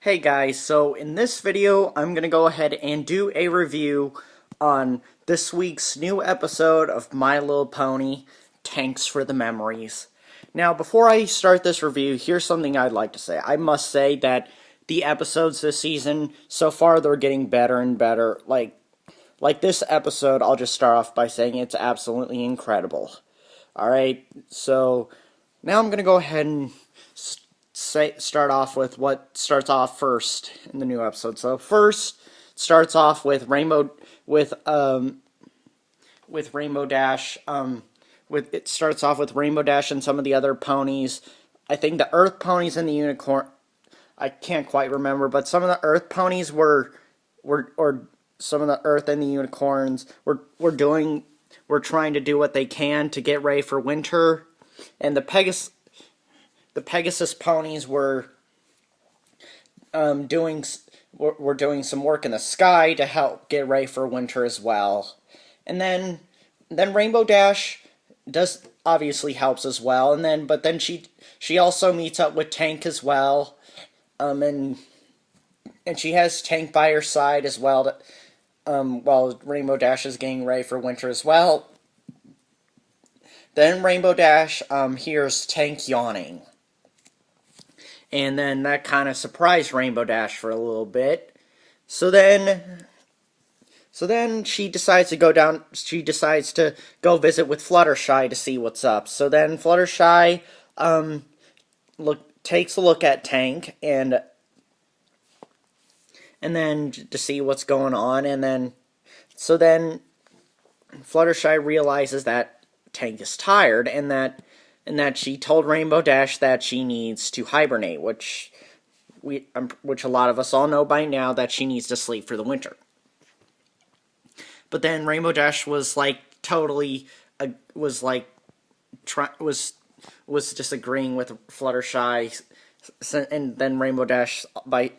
Hey guys, so in this video, I'm gonna go ahead and do a review on this week's new episode of My Little Pony, Tanks for the Memories. Now, before I start this review, here's something I'd like to say. I must say that the episodes this season, so far, they're getting better and better. Like this episode, I'll just start off by saying it's absolutely incredible. Alright, so now I'm gonna go ahead and start off with what starts off first in the new episode. So first starts off with Rainbow Dash. It starts off with Rainbow Dash and some of the other ponies. I think the Earth ponies and the unicorn. I can't quite remember, but some of the Earth ponies or some of the Earth and the unicorns were trying to do what they can to get ready for winter, and the Pegasus ponies were doing some work in the sky to help get ready for winter as well. And then Rainbow Dash does obviously helps as well. But then she also meets up with Tank as well. And she has Tank by her side as well while Rainbow Dash is getting ready for winter as well. Then Rainbow Dash hears Tank yawning. And then that kind of surprised Rainbow Dash for a little bit. So then she decides to go down. She decides to go visit with Fluttershy to see what's up. So then Fluttershy takes a look at Tank and then to see what's going on. And then Fluttershy realizes that Tank is tired and that she told Rainbow Dash that she needs to hibernate, which a lot of us all know by now that she needs to sleep for the winter. But then Rainbow Dash was like totally was disagreeing with Fluttershy, and then Rainbow Dash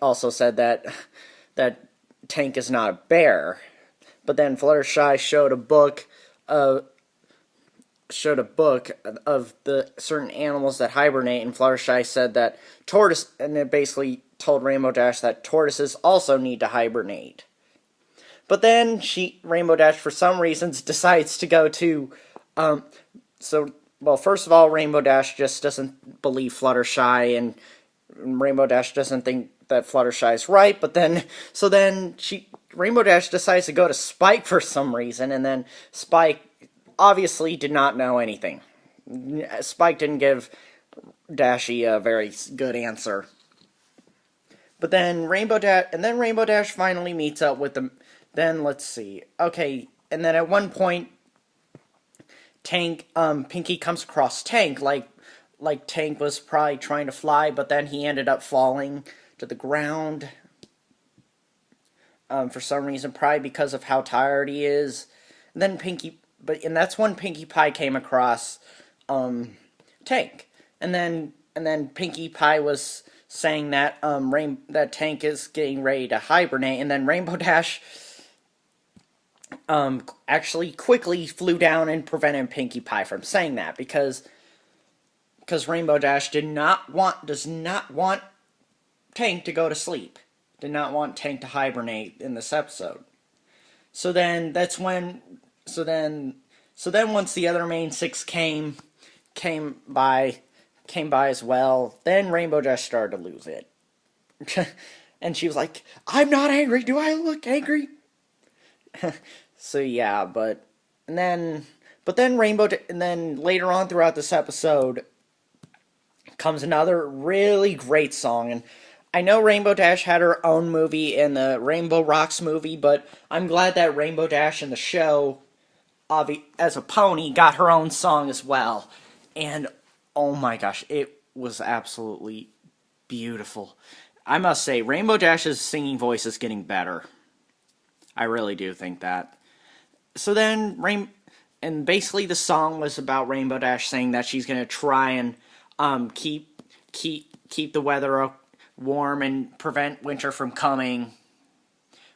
also said that Tank is not a bear. But then Fluttershy showed a book of the certain animals that hibernate, and Fluttershy said that and it basically told Rainbow Dash that tortoises also need to hibernate. But then Rainbow Dash, for some reasons, decides to go to, first of all, Rainbow Dash just doesn't believe Fluttershy, and Rainbow Dash doesn't think that Fluttershy is right, Rainbow Dash decides to go to Spike for some reason, and then Spike obviously did not know anything. Spike didn't give Dashy a very good answer. But then Rainbow Dash finally meets up with them. Then let's see. Okay, and then at one point Pinkie comes across Tank like Tank was probably trying to fly, but then he ended up falling to the ground for some reason, probably because of how tired he is. And then that's when Pinkie Pie came across Tank, and then Pinkie Pie was saying that that Tank is getting ready to hibernate, and then Rainbow Dash actually quickly flew down and prevented Pinkie Pie from saying that because Rainbow Dash does not want Tank to go to sleep, did not want Tank to hibernate in this episode. So then once the other main six came by as well, then Rainbow Dash started to lose it. And she was like, "I'm not angry. Do I look angry?" So yeah, and then later on throughout this episode comes another really great song, and I know Rainbow Dash had her own movie in the Rainbow Rocks movie, but I'm glad that Rainbow Dash in the show, as a pony, got her own song as well. And oh my gosh, it was absolutely beautiful. I must say, Rainbow Dash's singing voice is getting better. I really do think that. So then, and basically the song was about Rainbow Dash saying that she's going to try and keep the weather warm and prevent winter from coming,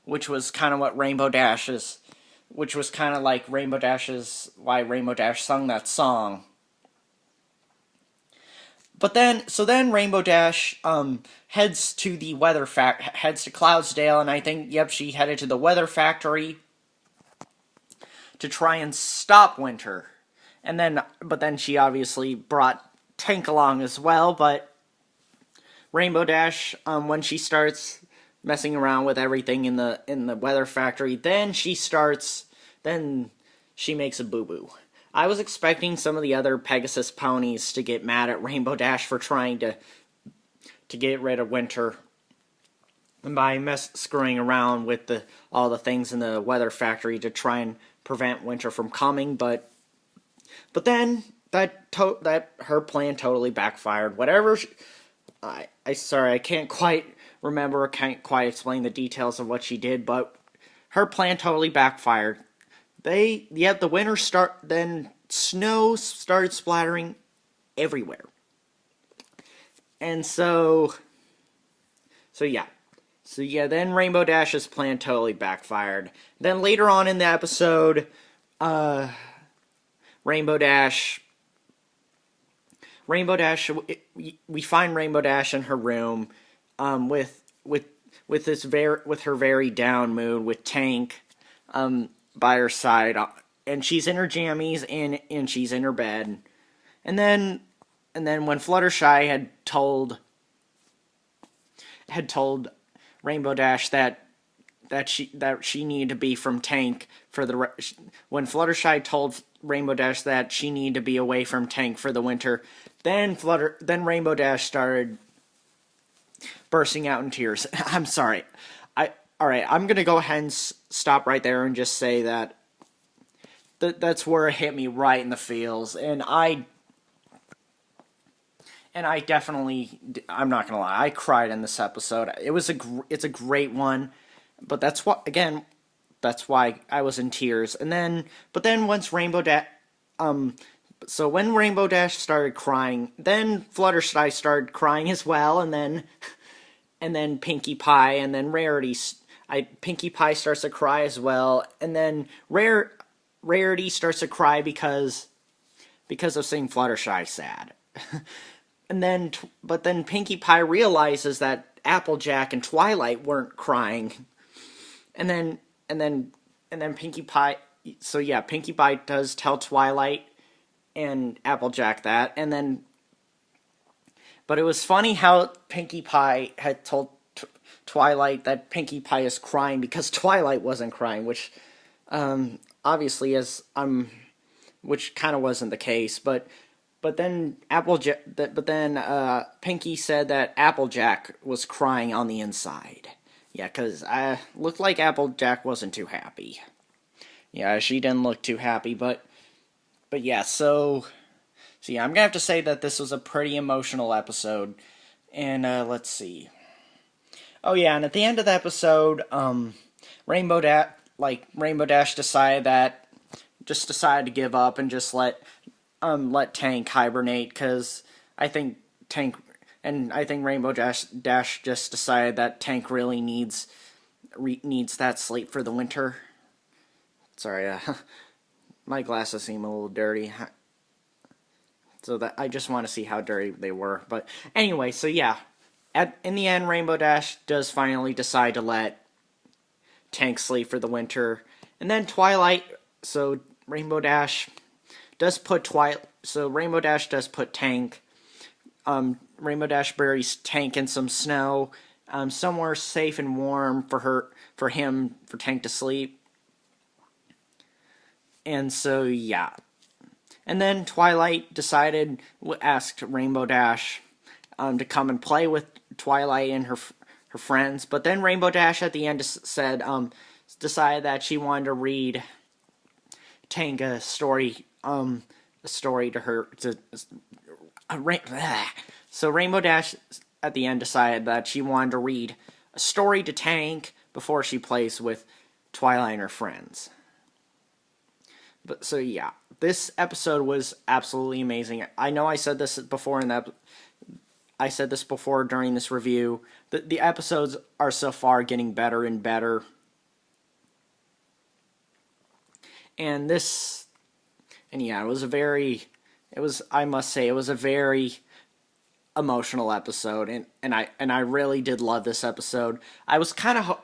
which was kind of what which was kind of like why Rainbow Dash sung that song. then Rainbow Dash heads to the heads to Cloudsdale, and I think, yep, she headed to the weather factory to try and stop Winter. But then she obviously brought Tank along as well. But Rainbow Dash, when she starts messing around with everything in the weather factory, then she makes a boo boo. I was expecting some of the other Pegasus ponies to get mad at Rainbow Dash for trying to get rid of Winter by screwing around with all the things in the weather factory to try and prevent Winter from coming, but then that her plan totally backfired. Sorry, I can't quite remember, can't quite explain the details of what she did, but her plan totally backfired. The winter then snow started splattering everywhere. And so yeah. Then Rainbow Dash's plan totally backfired. Then later on in the episode, Rainbow Dash, we find Rainbow Dash in her room, with her very down mood, with Tank, by her side, and she's in her jammies and she's in her bed, and then when Fluttershy had told Rainbow Dash that she needed to be from Tank when Fluttershy told Rainbow Dash that she needed to be away from Tank for the winter, then Rainbow Dash started bursting out in tears. I'm sorry. Alright, I'm gonna go ahead and stop right there and just say that's where it hit me right in the feels, and I definitely, I'm not gonna lie, I cried in this episode. It's a great one, but that's why I was in tears. But then once Rainbow Dash, so when Rainbow Dash started crying, then Fluttershy started crying as well, and then Pinkie Pie, and then Pinkie Pie starts to cry as well, and then Rarity starts to cry because of seeing Fluttershy sad. But then Pinkie Pie realizes that Applejack and Twilight weren't crying, and then Pinkie Pie. So yeah, Pinkie Pie does tell Twilight and Applejack that, but it was funny how Pinkie Pie had told Twilight that Pinkie Pie is crying because Twilight wasn't crying, which obviously which kind of wasn't the case, but then Pinkie said that Applejack was crying on the inside. Yeah, because looked like Applejack wasn't too happy. Yeah, she didn't look too happy, but yeah, so yeah, I'm gonna have to say that this was a pretty emotional episode. And let's see. Oh yeah, and at the end of the episode, Rainbow Dash decided to give up and just let Tank hibernate, because I think Rainbow Dash just decided that Tank really needs that sleep for the winter. Sorry, my glasses seem a little dirty, so that I just want to see how dirty they were. But anyway, so yeah, in the end, Rainbow Dash does finally decide to let Tank sleep for the winter, and then Twilight. So Rainbow Dash does put Tank. Rainbow Dash buries Tank in some snow, somewhere safe and warm for Tank to sleep. And so yeah, and then Twilight asked Rainbow Dash to come and play with Twilight and her friends. But then Rainbow Dash at the end decided that she wanted to read Tank a story to her. So Rainbow Dash at the end decided that she wanted to read a story to Tank before she plays with Twilight and her friends. But so yeah, this episode was absolutely amazing. I know I said this before during this review. The episodes are so far getting better and better. And yeah, I must say, it was a very emotional episode, and I really did love this episode. I was kind of,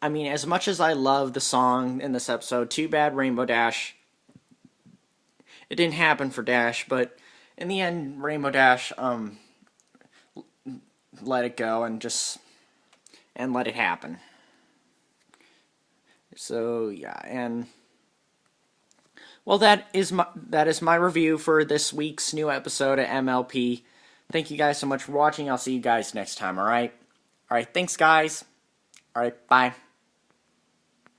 I mean, as much as I love the song in this episode, too bad Rainbow Dash, it didn't happen for Dash, but in the end, Rainbow Dash let it go and let it happen. So yeah, and well, that is my review for this week's new episode of MLP. Thank you guys so much for watching. I'll see you guys next time. All right, thanks guys. All right, bye.